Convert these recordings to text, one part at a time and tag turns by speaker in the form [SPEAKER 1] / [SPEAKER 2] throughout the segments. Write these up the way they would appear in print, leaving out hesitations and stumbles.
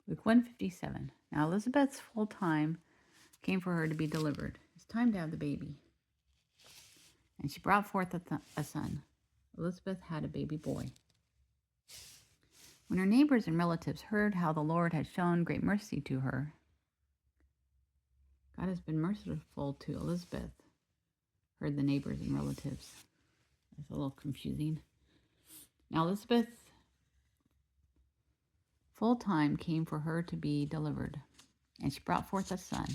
[SPEAKER 1] Luke 157. Now Elizabeth's full time came for her to be delivered. It's time to have the baby. And she brought forth a son. Elizabeth had a baby boy. When her neighbors and relatives heard how the Lord had shown great mercy to her, God has been merciful to Elizabeth, heard the neighbors and relatives. That's a little confusing. Now Elizabeth full time came for her to be delivered, and she brought forth a son.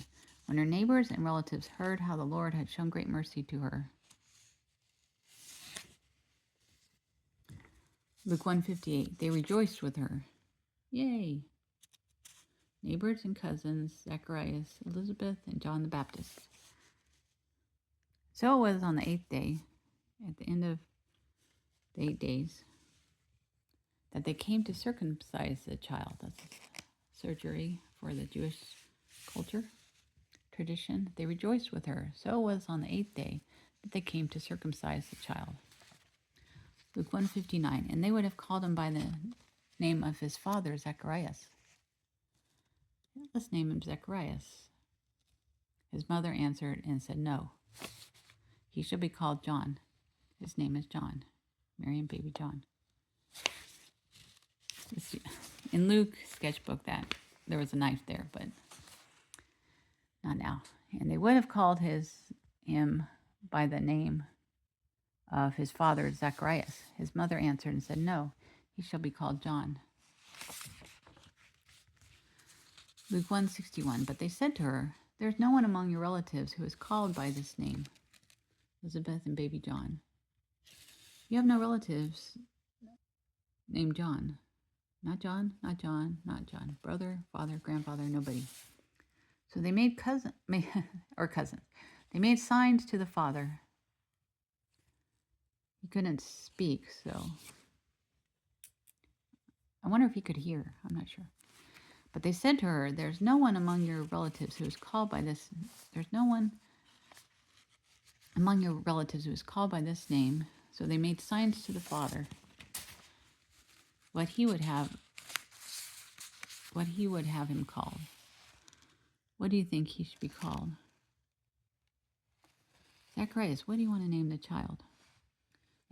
[SPEAKER 1] When her neighbors and relatives heard how the Lord had shown great mercy to her. Luke 158. They rejoiced with her. Yay! Neighbors and cousins, Zacharias, Elizabeth, and John the Baptist. So it was on the 8th day, at the end of the 8 days, that they came to circumcise the child. That's surgery for the Jewish culture, tradition. They rejoiced with her. So it was on the 8th day that they came to circumcise the child. Luke 159. And they would have called him by the name of his father, Zacharias. Let's name him Zacharias. His mother answered and said, no, he shall be called John. His name is John. Mary and baby John. In Luke's sketchbook, that there was a knife there, but not now. And they would have called him by the name of his father, Zacharias. His mother answered and said, no, he shall be called John. Luke 161. But they said to her, there is no one among your relatives who is called by this name, Elizabeth and baby John. You have no relatives named John. Not John, not John, not John. Brother, father, grandfather, nobody. So they made cousins. They made signs to the father. He couldn't speak, so I wonder if he could hear. I'm not sure. But they said to her, there's no one among your relatives who is called by this. There's no one among your relatives who is called by this name. So they made signs to the father what he would have him called. What do you think he should be called? Zacharias, what do you want to name the child?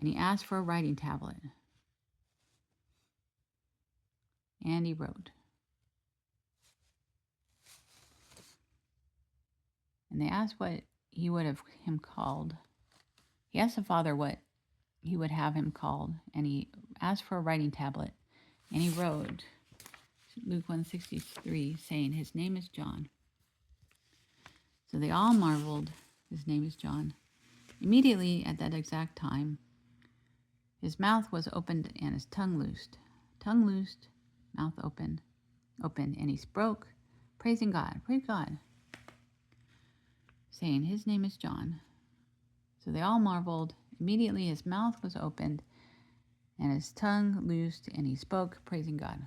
[SPEAKER 1] And he asked for a writing tablet. And he wrote. And they asked what he would have him called. He asked the father what he would have him called, and he asked for a writing tablet, and he wrote, Luke 163, saying, his name is John. So they all marveled, his name is John. Immediately at that exact time, his mouth was opened and his tongue loosed. Tongue loosed, mouth opened, and he spoke, praising God. Praise God. Saying, his name is John. So they all marveled. Immediately his mouth was opened and his tongue loosed, and he spoke, praising God.